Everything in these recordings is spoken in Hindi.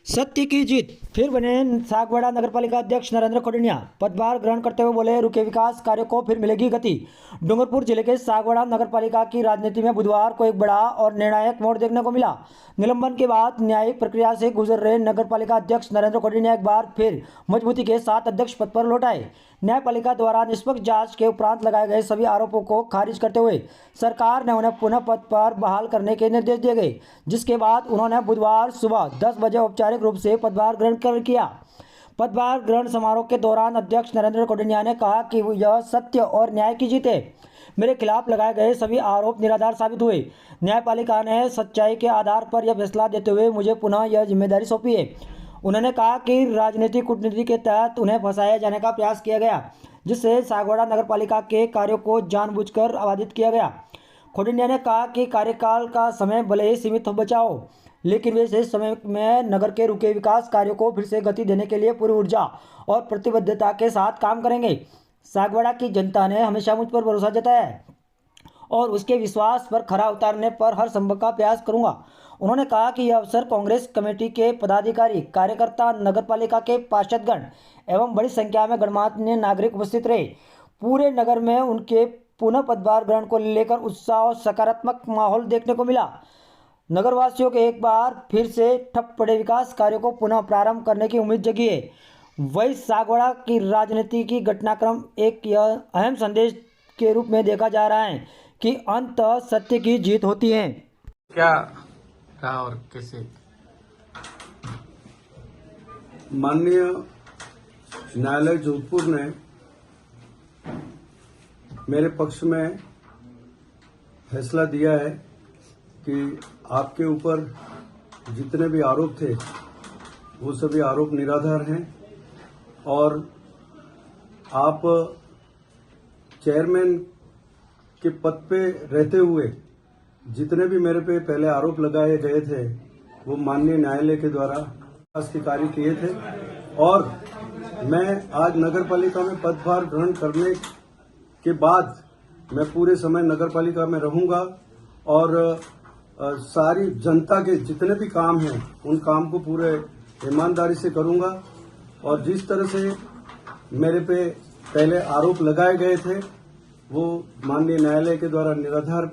सत्य की जीत फिर बने सागवाड़ा नगरपालिका अध्यक्ष नरेंद्र खोडनिया। पदभार ग्रहण करते हुए बोले, रुके विकास कार्य को फिर मिलेगी गति। डूंगरपुर जिले के सागवाड़ा नगरपालिका की राजनीति में बुधवार को एक बड़ा और निर्णायक मोड़ देखने को मिला। निलंबन के बाद न्यायिक प्रक्रिया से गुजर रहे नगरपालिका अध्यक्ष नरेंद्र खोडनिया एक बार फिर मजबूती के साथ अध्यक्ष पद पर लौट आए। न्यायपालिका द्वारा निष्पक्ष जांच के उपरांत लगाए गए सभी आरोपों को खारिज करते हुए सरकार ने उन्हें पुनः पद पर बहाल करने के निर्देश दिए गए, जिसके बाद उन्होंने बुधवार सुबह 10 बजे औपचारिक रूप से पदभार ग्रहण किया। पदभार ग्रहण समारोह के दौरान अध्यक्ष नरेंद्र खोडनिया ने कहा कि यह सत्य और न्याय की जीत है। मेरे खिलाफ लगाए गए सभी आरोप निराधार साबित हुए। न्यायपालिका ने सच्चाई के आधार पर यह फैसला देते हुए मुझे पुनः यह जिम्मेदारी सौंपी है। उन्होंने कहा कि राजनीतिक कूटनीति के तहत उन्हें फंसाया जाने का प्रयास किया गया, जिससे सागवाड़ा नगरपालिका के कार्यों को जानबूझकर बाधित किया गया। खोडनिया ने कहा कि कार्यकाल का समय भले ही सीमित हो बचा हो, लेकिन वे शेष समय में नगर के रुके विकास कार्यों को फिर से गति देने के लिए पूरी ऊर्जा और प्रतिबद्धता के साथ काम करेंगे। सागवाड़ा की जनता ने हमेशा मुझ पर भरोसा जताया है और उसके विश्वास पर खरा उतारने पर हर संभव का प्रयास करूंगा। उन्होंने कहा कि यह अवसर कांग्रेस कमेटी के पदाधिकारी, कार्यकर्ता, नगरपालिका के पार्षदगण एवं बड़ी संख्या में गणमान्य नागरिक उपस्थित रहे। पूरे नगर में उनके पुनः पदभार ग्रहण को लेकर उत्साह और सकारात्मक माहौल देखने को मिला। नगरवासियों के एक बार फिर से ठप पड़े विकास कार्यों को पुनः प्रारंभ करने की उम्मीद जगी है। वही सागवाड़ा की राजनीति की घटनाक्रम एक यह अहम संदेश के रूप में देखा जा रहा है कि अंततः सत्य की जीत होती है। क्या रहा और कैसे? माननीय न्यायालय जोधपुर ने मेरे पक्ष में फैसला दिया है कि आपके ऊपर जितने भी आरोप थे वो सभी आरोप निराधार हैं और आप चेयरमैन के पद पे रहते हुए जितने भी मेरे पे पहले आरोप लगाए गए थे वो माननीय न्यायालय के द्वारा के कार्य किए थे और मैं आज नगरपालिका में पदभार ग्रहण करने के बाद मैं पूरे समय नगरपालिका में रहूंगा और सारी जनता के जितने भी काम हैं उन काम को पूरे ईमानदारी से करूंगा और जिस तरह से मेरे पे पहले आरोप लगाए गए थे वो माननीय न्यायालय के द्वारा निराधार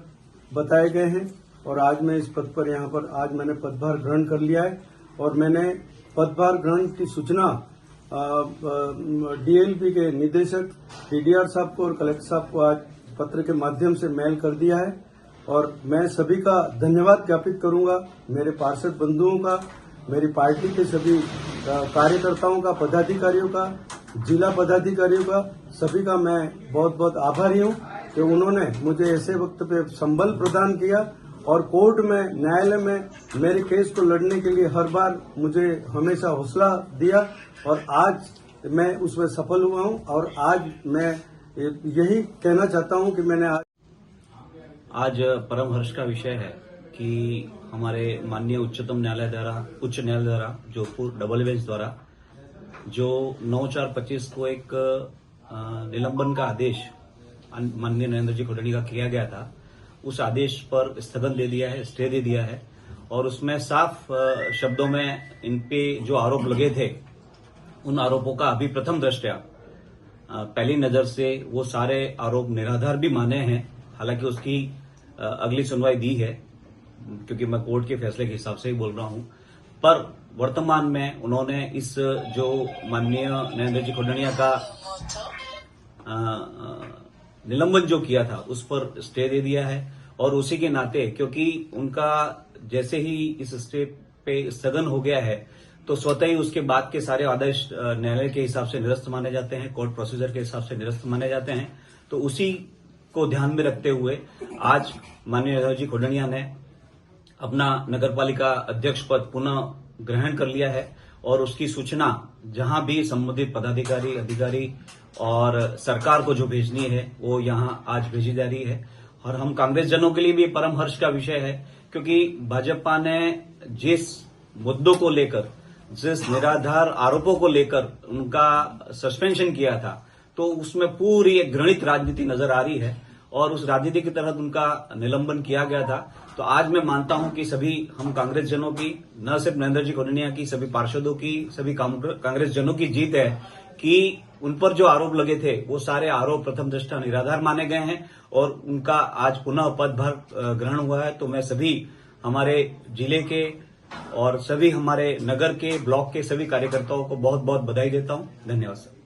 बताए गए हैं और आज मैं इस पद पर यहाँ पर आज मैंने पदभार ग्रहण कर लिया है और मैंने पदभार ग्रहण की सूचना डीएलपी के निदेशक पीडीआर साहब को और कलेक्टर साहब को आज पत्र के माध्यम से मेल कर दिया है और मैं सभी का धन्यवाद ज्ञापित करूंगा, मेरे पार्षद बंधुओं का, मेरी पार्टी के सभी कार्यकर्ताओं का, पदाधिकारियों का, जिला पदाधिकारियों का, सभी का मैं बहुत बहुत आभारी हूं कि उन्होंने मुझे ऐसे वक्त पे संबल प्रदान किया और कोर्ट में, न्यायालय में मेरे केस को लड़ने के लिए हर बार मुझे हमेशा हौसला दिया और आज मैं उसमें सफल हुआ हूं और आज मैं यही कहना चाहता हूं कि मैंने आज परम हर्ष का विषय है कि हमारे माननीय उच्च न्यायालय द्वारा जोधपुर डबल बेंच द्वारा जो 9/4/25 को एक निलंबन का आदेश माननीय नरेंद्र जी खोडनिया का किया गया था, उस आदेश पर स्थगन दे दिया है, स्टे दे दिया है और उसमें साफ शब्दों में इन पे जो आरोप लगे थे उन आरोपों का अभी प्रथम दृष्टया पहली नजर से वो सारे आरोप निराधार भी माने हैं। हालांकि उसकी अगली सुनवाई दी है क्योंकि मैं कोर्ट के फैसले के हिसाब से ही बोल रहा हूं, पर वर्तमान में उन्होंने इस जो माननीय नरेंद्र जी खोडनिया का निलंबन जो किया था उस पर स्टे दे दिया है और उसी के नाते क्योंकि उनका जैसे ही इस स्टे पे स्थगन हो गया है तो स्वतः ही उसके बाद के सारे आदेश न्यायालय के हिसाब से निरस्त माने जाते हैं, कोर्ट प्रोसीजर के हिसाब से निरस्त माने जाते हैं। तो उसी को ध्यान में रखते हुए आज माननीय नरेंद्र जी खोडनिया ने अपना नगरपालिका अध्यक्ष पद पुनः ग्रहण कर लिया है और उसकी सूचना जहां भी संबंधित पदाधिकारी, अधिकारी और सरकार को जो भेजनी है वो यहां आज भेजी जा रही है और हम कांग्रेस जनों के लिए भी परम हर्ष का विषय है क्योंकि भाजपा ने जिस मुद्दों को लेकर, जिस निराधार आरोपों को लेकर उनका सस्पेंशन किया था तो उसमें पूरी एक घृणित राजनीति नजर आ रही है और उस राजनीति के तहत उनका निलंबन किया गया था। तो आज मैं मानता हूं कि सभी हम कांग्रेस जनों की, न सिर्फ नरेंद्र जी कौंडिन्या की, सभी पार्षदों की, सभी कांग्रेस जनों की जीत है कि उन पर जो आरोप लगे थे वो सारे आरोप प्रथम दृष्टया निराधार माने गए हैं और उनका आज पुनः पदभार ग्रहण हुआ है। तो मैं सभी हमारे जिले के और सभी हमारे नगर के, ब्लॉक के सभी कार्यकर्ताओं को बहुत बहुत बधाई देता हूं। धन्यवाद सर।